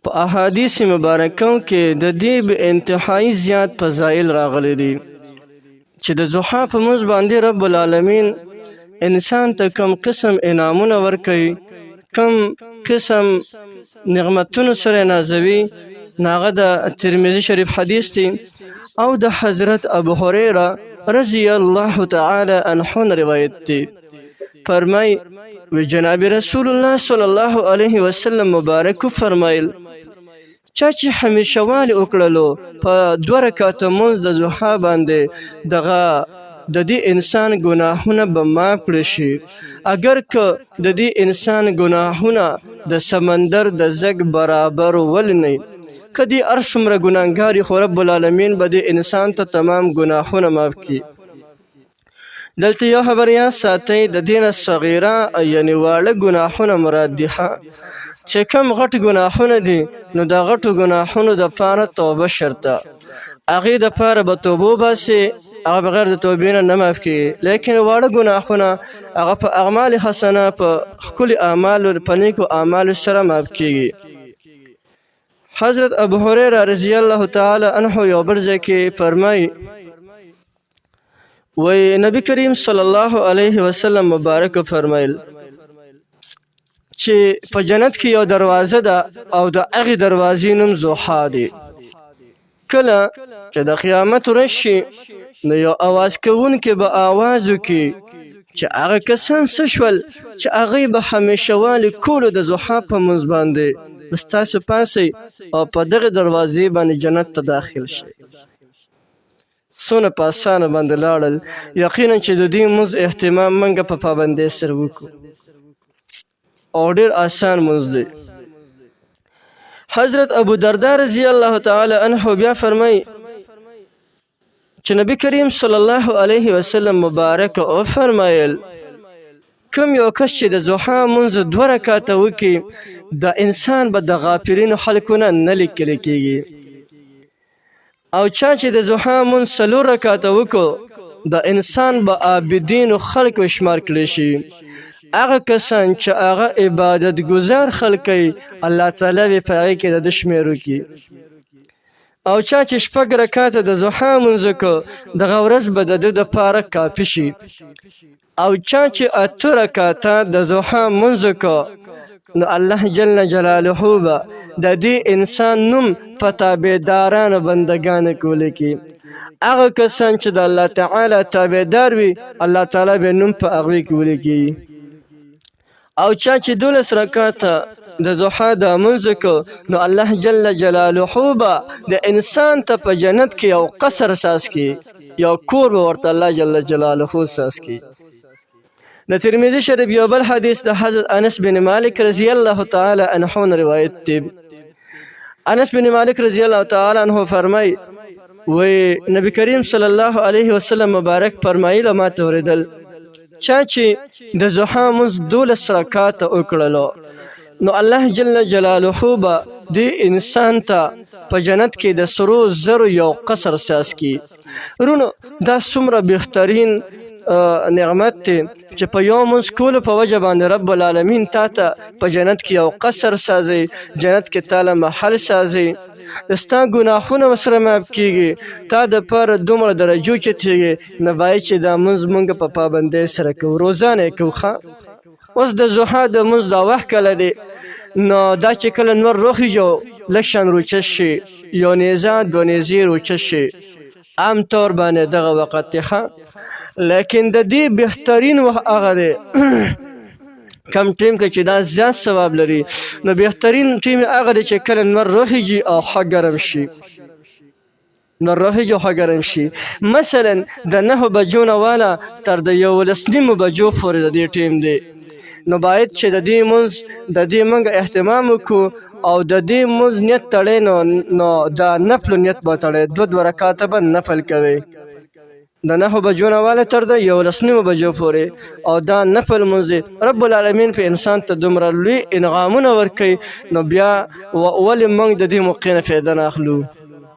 په احادیث مبارکو کې د دې به انتهایی زیات فضایل راغلي دي چې د ضحا په منځ باندې رب العالمین انسان ته کم قسم انعامونه ورکوي، کم قسم نعمتونو سره نازوي. هغه د ترمذي شریف حدیث دی او د حضرت ابو هريره رضی الله تعالی عنه روایت دی. فرمای و جناب رسول الله صلی الله علیه وسلم مبارک فرمایل چا چې همیشه والی وکړلو په 2 رکعاته مونځ د ضحا باندې دغه د دې انسان ګناهونه به معاف کړي شي. اگر که د دې انسان ګناهونه د سمندر د زګ برابر ولنی کدی ارسمره ګناهګاری خو رب العالمین به دې انسان ته تمام ګناهونه معاف کړي. دلته یو خبر یا ساتئ د دین صغیره یعنی واړه ګناهونه مراد دي. چې کم غټ ګناهونه دي نو د غټو ګناهونو د پاره توبه شرطه، هغې د پاره به توبه وباسي، هغه بغیر د توبې نه معاف کېږي. لیکن واړه ګناهونه هغه په اعمال حسنه په ښکلي اعمالو په نیکو اعمالو سره معاف کېږي. حضرت ابو هريره رضی الله تعالی عنه یو بل ځای کې فرمایي وی نبی کریم صلی الله علیه وسلم مبارک فرمایل چې په جنت کې یو دروازه ده او د هغې دروازې نوم ضحا دی. کله چې د قیامت ورځ شي نو یو اواز کوونکی به آواز وکړي چې هغه کسان څه شول چې هغوی به همیشه والي کولو د ضحا په منځ باندې بس تاسو پاسئ او په دغې دروازې باندې جنت ته داخل شئ. څونه په اسانه باندې لاړل. یقینا چې د دې منځ اهتمام موږ په پابندۍ سره وکړو او ډېر آسان منځ دی. حضرت ابو درداء رضی الله تعالی عنه بیا فرمایي چې نبی کریم صلی الله علیه وسلم مبارک او فرمایل کوم یو کس چې د ضحا منځ 2 رکعاته وکړي د انسان به د غافلینو خلکونه نه لیکل کېږي، او چا چې د ضحا منځ 4 رکعاته وکړو د انسان به عابدینو خلکو شمار کړی شي. هغه کسان چې هغه عبادت گزار خلک کوي الله تعالی به په هغې کې د ده شمېر وکړي. او چا چې 4 رکعاته د ضحا منځ وکړو دغه ورځ به د ده دپاره کافي شي. او چا چې 8 رکعاته د ضحا منځ وکړو نو الله جل جلاله به د دې انسان نوم په تابعدارانو بندګانو کې ولیکي. هغه کسان چې د الله تعالی تابعدار وي الله تعالی به نوم په هغوی کې ولیکي. او چا چې 12 رکعاته د ضحا د منځ وکړو نو الله جل جلاله به د انسان ته په جنت کې یو قصر ساز کړي، یو کور به ورته الله جل جلاله ساز کړي. د ترمذي شریف یو بل حدیث د حضرت انس بن مالک رضی الله تعالی عنه روایت دی. انس بن مالک رضی الله تعالی عنه فرمایي وی نبی کریم صلی الله علیه وسلم مبارک فرمایله ما ته اورېدل چا چې د ضحا منځ 12 رکعاته وکړلو نو الله جل جلاله به دې انسان ته په جنت کې د سرو زرو یو قصر ساز کړي. رونو دا څومره بهترین نعمت دی چې په یو منځ کولو په وجه باندې رب العالمین تا ته په جنت کې یو قصر سازي، جنت کې تاله محل سازي، ستا ګناهونه ورسره معاف کېږي، تا دپاره دومره درجو چتېږي. نه باید چې دا منځ مونږ په پابندۍ سره کوو، روزانه یې کوو. اوس د ضحا د منځ دا وخت کله دی نو دا چې کله نور روخیږي لږ شان روچت شي، یو نیزه 2 نیزې روچت شي، عام طور باندې دغه وخت دی. لیکن د دې بهترین وخت هغه دی کم ټیم کې چې دا زیات ثواب لري نو بهترین ټیم هغه دی چې کله نور روخیږي او ښه ګرم شي، نور روخیږي او ښه ګرم شي. مثلا د 9 بجو نه والا تر د 11:30 بجو پورې د دې ټیم دی. نو باید چې د دې منځ د دې موږ اهتمام وکړو او د دې منځ نیت تړی نو د نفلو نیت به تړی 2 رکعاته به نفل کوئ د 9 بجو نه والا تر د 11:30 بجو پورې. او دا نفل منځ رب العالمین په انسان ته دومره لوی انعامونه ورکوي نو بیا ولې موږ د دې موقع نه فایده نه اخلو؟